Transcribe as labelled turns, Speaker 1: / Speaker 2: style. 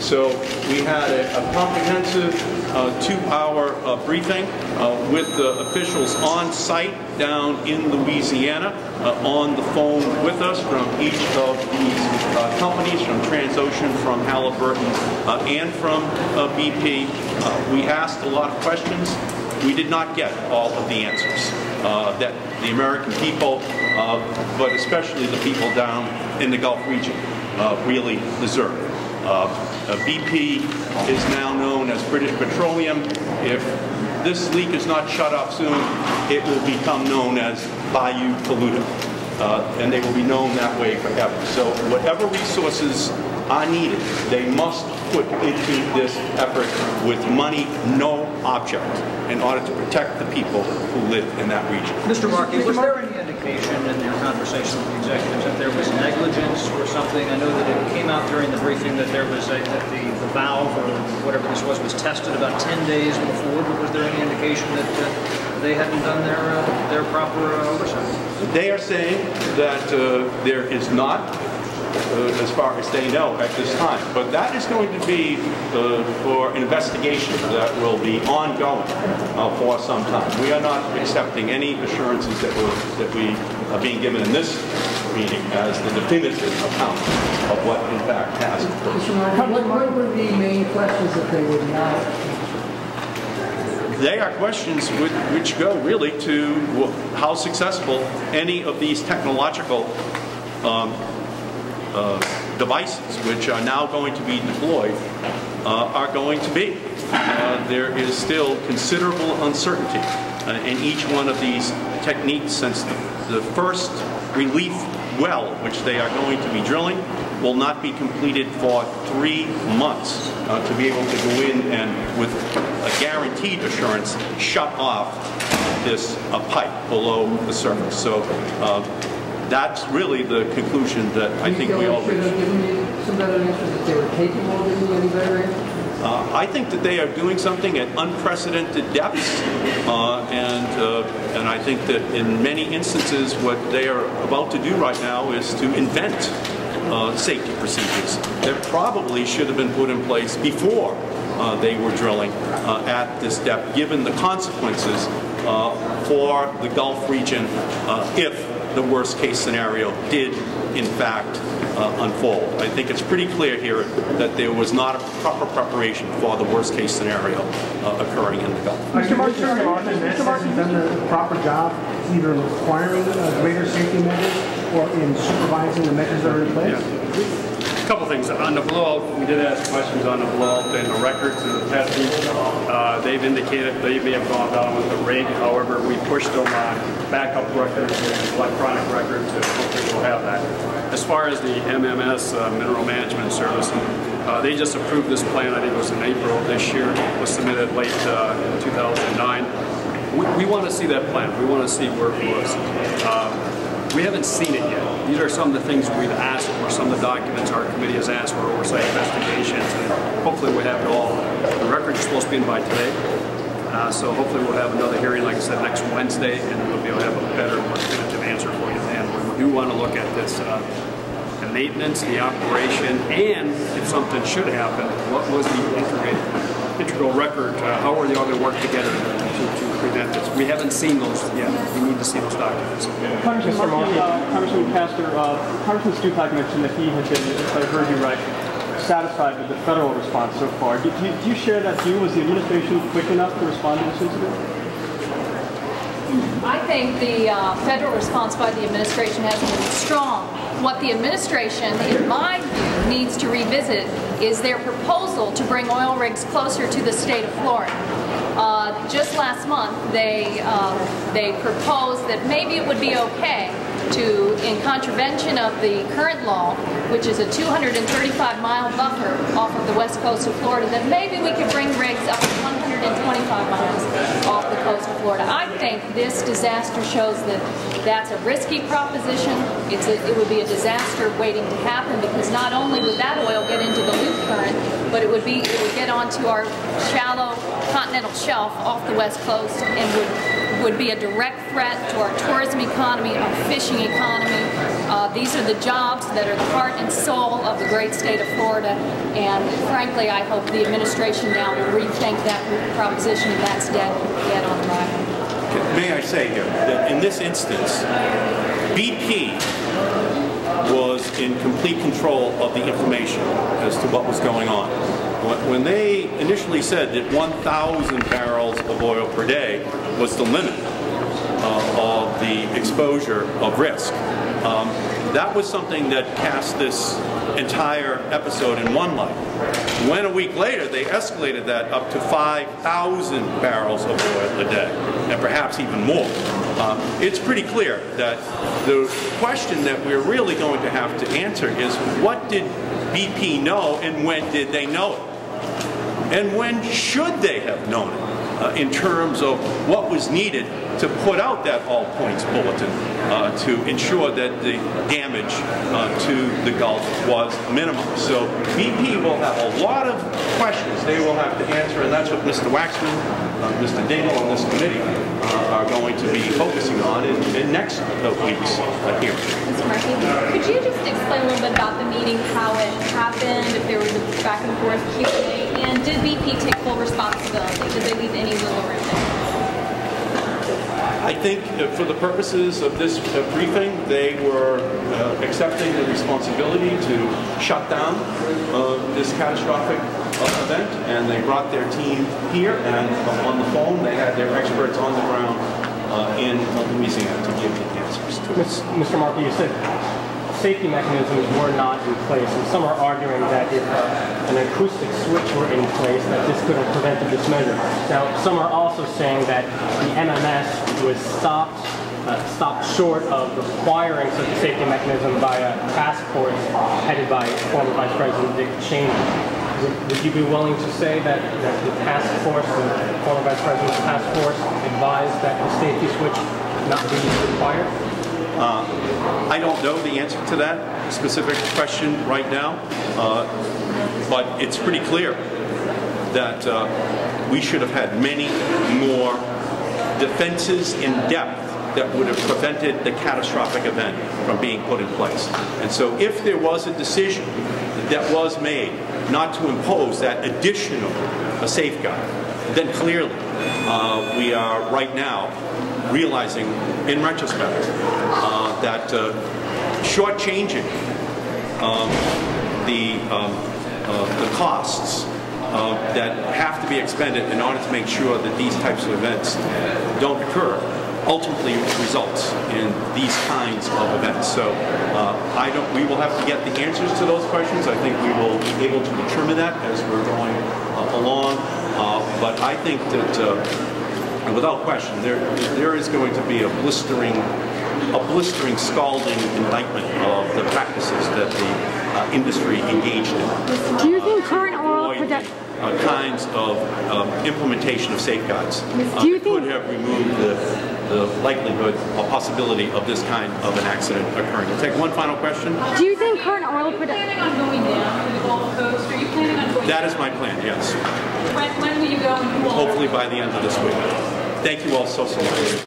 Speaker 1: So we had a comprehensive 2-hour briefing with the officials on site down in Louisiana, on the phone with us from each of these companies, from Transocean, from Halliburton, and from BP. We asked a lot of questions. We did not get all of the answers that the American people, but especially the people down in the Gulf region, really deserve. BP is now known as British Petroleum. If this leak is not shut off soon, it will become known as Bayou Polluter, and they will be known that way forever. So whatever resources are needed, they must put into this effort with money, no object, in order to protect the people who live in that region.
Speaker 2: Mr. Markey, was there any indication in your conversation with the executives that there was negligence or something? I know that it came out during the briefing that there was that the valve or whatever this was tested about 10 days before, but was there any indication that they hadn't done their proper oversight?
Speaker 1: They are saying that there is not, as far as they know at this time. But that is going to be for an investigation that will be ongoing for some time. We are not accepting any assurances that we are being given in this meeting as the definitive account of what in fact has occurred.
Speaker 3: What were the main questions that they would not?
Speaker 1: They are questions which go really to how successful any of these technological devices which are now going to be deployed are going to be. There is still considerable uncertainty in each one of these techniques, since the first relief well, which they are going to be drilling, will not be completed for 3 months to be able to go in and, with a guaranteed assurance, shut off this pipe below the surface. So that's really the conclusion that I think we all reached.
Speaker 3: Should have given you some better answers that they were capable of giving you any better answers?
Speaker 1: I think that they are doing something at unprecedented depths, and I think that in many instances what they are about to do right now is to invent safety procedures that probably should have been put in place before they were drilling at this depth, given the consequences for the Gulf region if the worst case scenario did in fact unfold. I think it's pretty clear here that there was not a proper preparation for the worst case scenario occurring in the Gulf.
Speaker 4: Mr. Markey has done the proper job either requiring greater safety measures or in supervising the measures that are in place?
Speaker 5: Yeah. A couple things. On the blowout, we did ask questions on the blowout and the records and the testing. They've indicated they may have gone down with the rig. However, we pushed them on backup records and electronic records, and hopefully we'll have that. As far as the MMS, Mineral Management Service, they just approved this plan, I think it was in April of this year. It was submitted late 2009. We want to see that plan. We want to see where it was. We haven't seen it yet. These are some of the things we've asked for, some of the documents our committee has asked for oversight investigations, and hopefully we'll have it all. The record is supposed to be in by today, so hopefully we'll have another hearing, like I said, next Wednesday, and we'll be able to have a better, more definitive answer for you then. We do want to look at this, the maintenance, the operation, and if something should happen, what was the integral record, how are they all going to work together to prevent this? We haven't seen those yet. We need to see those documents.
Speaker 6: Congressman Castor, Congressman Stupak mentioned that he had been, if I heard you right, satisfied with the federal response so far. Do you share that view? Was the administration quick enough to respond to this incident?
Speaker 7: I think the federal response by the administration has been strong. What the administration, in my view, needs to revisit is their proposal to bring oil rigs closer to the state of Florida. Just last month, they proposed that maybe it would be okay to, in contravention of the current law, which is a 235-mile buffer off of the west coast of Florida, that maybe we could bring rigs up to 125 miles off the coast of Florida. I think this disaster shows that that's a risky proposition. It would be a disaster waiting to happen, because not only would that oil get into the loop current, but it would get onto our shallow continental shelf off the west coast and would would be a direct threat to our tourism economy, our fishing economy. These are the jobs that are the heart and soul of the great state of Florida, and frankly, I hope the administration now will rethink that proposition, and that's dead on arrival.
Speaker 1: May I say here that in this instance, BP was in complete control of the information as to what was going on. When they initially said that 1,000 barrels of oil per day was the limit of the exposure of risk, that was something that cast this entire episode in one light. When a week later they escalated that up to 5,000 barrels of oil a day, and perhaps even more, it's pretty clear that the question that we're really going to have to answer is, what did BP know and when did they know it? And when should they have known it? In terms of what was needed to put out that all points bulletin to ensure that the damage to the Gulf was minimal. So BP will have a lot of questions they will have to answer, and that's what Mr. Waxman, Mr. Dingell, and this committee are going to be focusing on in next week's hearing.
Speaker 8: Mr. Markey, could you just explain a little bit about the meeting, how it happened, if there was a back and forth Q&A, and did BP take full responsibility? Did they leave any wiggle room there?
Speaker 1: I think for the purposes of this briefing, they were accepting the responsibility to shut down this catastrophic event, and they brought their team here, and on the phone they had their experts on the ground in Louisiana to give the answers to us.
Speaker 6: Mr. Markey, you said safety mechanisms were not in place, and some are arguing that if an acoustic switch were in place, that this could have prevented this measure. Now, some are also saying that the MMS was stopped short of requiring such a safety mechanism by a task force headed by former Vice President Dick Cheney. Would you be willing to say that the task force, the former Vice President's task force, advised that the safety switch not be required?
Speaker 1: I don't know the answer to that specific question right now, but it's pretty clear that we should have had many more defenses in depth that would have prevented the catastrophic event from being put in place. And so if there was a decision that was made not to impose that additional safeguard, then clearly we are right now realizing in retrospect that shortchanging the costs that have to be expended in order to make sure that these types of events don't occur ultimately results in these kinds of events. So we will have to get the answers to those questions. I think we will be able to determine that as we're going along. But I think that without question, there is going to be a blistering, scalding indictment of the practices that the industry engaged in.
Speaker 9: Do you think current oil production
Speaker 1: kinds of implementation of safeguards could have removed the likelihood or possibility of this kind of an accident occurring? We'll take one final question.
Speaker 9: Do you think current oil production?
Speaker 8: Are you planning on going down to the Gulf Coast? Are you planning on going?
Speaker 1: That is my plan. Yes.
Speaker 8: When will you go? And who will?
Speaker 1: Hopefully by the end of this week. Thank you all so much.